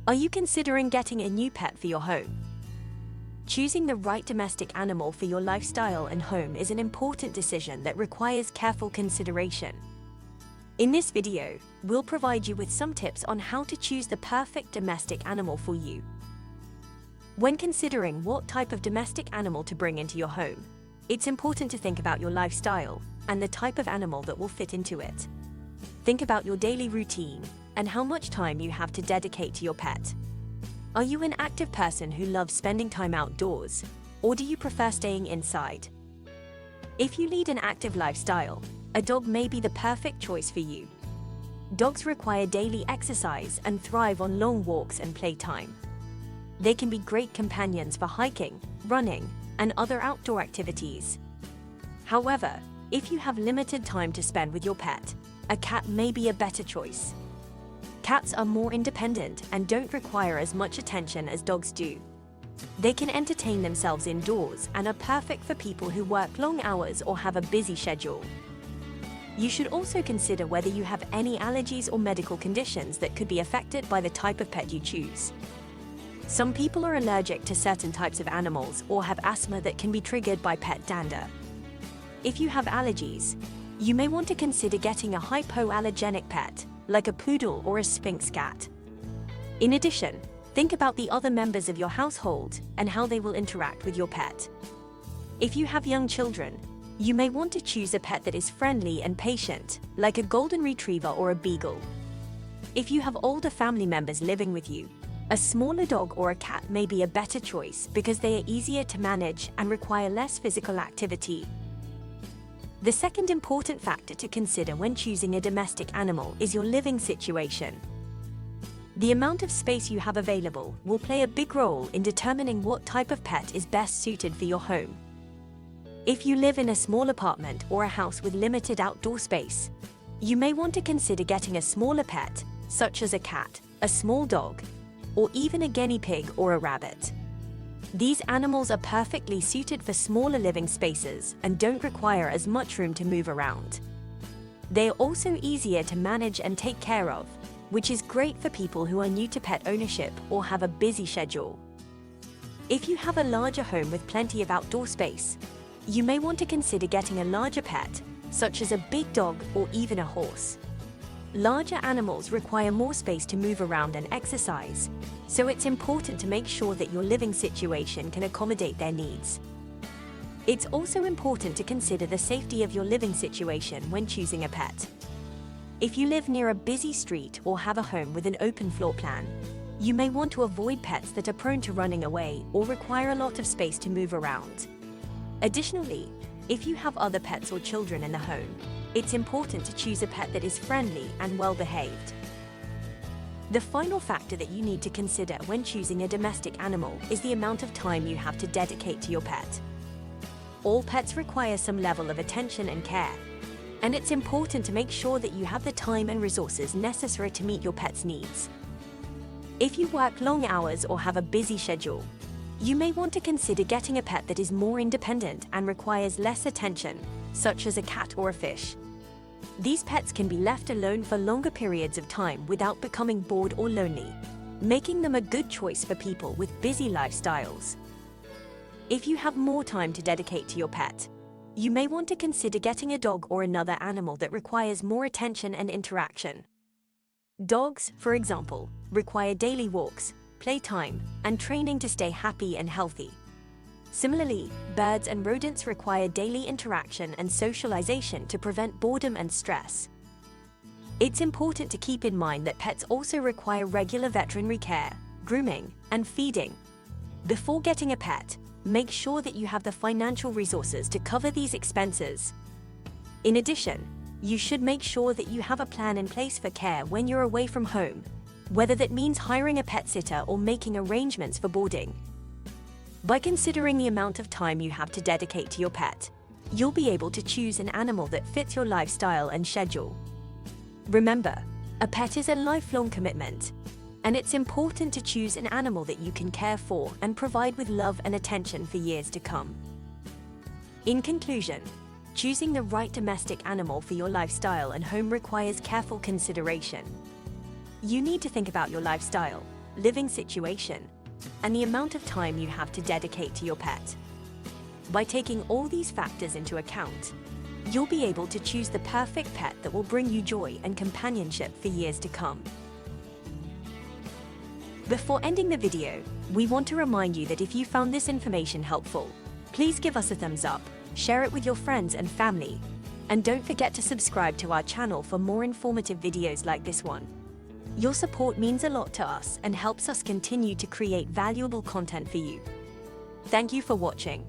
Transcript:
Are you considering getting a new pet for your home? Choosing the right domestic animal for your lifestyle and home is an important decision that requires careful consideration. In this video, we'll provide you with some tips on how to choose the perfect domestic animal for you. When considering what type of domestic animal to bring into your home, it's important to think about your lifestyle and the type of animal that will fit into it. Think about your daily routine and how much time you have to dedicate to your pet. Are you an active person who loves spending time outdoors, or do you prefer staying inside? If you lead an active lifestyle, a dog may be the perfect choice for you. Dogs require daily exercise and thrive on long walks and playtime. They can be great companions for hiking, running, and other outdoor activities. However, if you have limited time to spend with your pet, a cat may be a better choice. Cats are more independent and don't require as much attention as dogs do. They can entertain themselves indoors and are perfect for people who work long hours or have a busy schedule. You should also consider whether you have any allergies or medical conditions that could be affected by the type of pet you choose. Some people are allergic to certain types of animals or have asthma that can be triggered by pet dander. If you have allergies, you may want to consider getting a hypoallergenic pet, like a poodle or a Sphynx cat. In addition, think about the other members of your household and how they will interact with your pet. If you have young children, you may want to choose a pet that is friendly and patient, like a golden retriever or a beagle. If you have older family members living with you, a smaller dog or a cat may be a better choice because they are easier to manage and require less physical activity. The second important factor to consider when choosing a domestic animal is your living situation. The amount of space you have available will play a big role in determining what type of pet is best suited for your home. If you live in a small apartment or a house with limited outdoor space, you may want to consider getting a smaller pet, such as a cat, a small dog, or even a guinea pig or a rabbit. These animals are perfectly suited for smaller living spaces and don't require as much room to move around. They are also easier to manage and take care of, which is great for people who are new to pet ownership or have a busy schedule. If you have a larger home with plenty of outdoor space, you may want to consider getting a larger pet, such as a big dog or even a horse. Larger animals require more space to move around and exercise, so it's important to make sure that your living situation can accommodate their needs. It's also important to consider the safety of your living situation when choosing a pet. If you live near a busy street or have a home with an open floor plan, you may want to avoid pets that are prone to running away or require a lot of space to move around. Additionally, if you have other pets or children in the home, it's important to choose a pet that is friendly and well-behaved. The final factor that you need to consider when choosing a domestic animal is the amount of time you have to dedicate to your pet. All pets require some level of attention and care, and it's important to make sure that you have the time and resources necessary to meet your pet's needs. If you work long hours or have a busy schedule, you may want to consider getting a pet that is more independent and requires less attention, such as a cat or a fish. These pets can be left alone for longer periods of time without becoming bored or lonely, making them a good choice for people with busy lifestyles. If you have more time to dedicate to your pet, you may want to consider getting a dog or another animal that requires more attention and interaction. Dogs, for example, require daily walks, playtime, and training to stay happy and healthy. Similarly, birds and rodents require daily interaction and socialization to prevent boredom and stress. It's important to keep in mind that pets also require regular veterinary care, grooming, and feeding. Before getting a pet, make sure that you have the financial resources to cover these expenses. In addition, you should make sure that you have a plan in place for care when you're away from home, whether that means hiring a pet sitter or making arrangements for boarding. By considering the amount of time you have to dedicate to your pet, you'll be able to choose an animal that fits your lifestyle and schedule. Remember, a pet is a lifelong commitment, and it's important to choose an animal that you can care for and provide with love and attention for years to come. In conclusion, choosing the right domestic animal for your lifestyle and home requires careful consideration. You need to think about your lifestyle, living situation, and the amount of time you have to dedicate to your pet. By taking all these factors into account, you'll be able to choose the perfect pet that will bring you joy and companionship for years to come. Before ending the video, we want to remind you that if you found this information helpful, please give us a thumbs up, share it with your friends and family, and don't forget to subscribe to our channel for more informative videos like this one. Your support means a lot to us and helps us continue to create valuable content for you. Thank you for watching.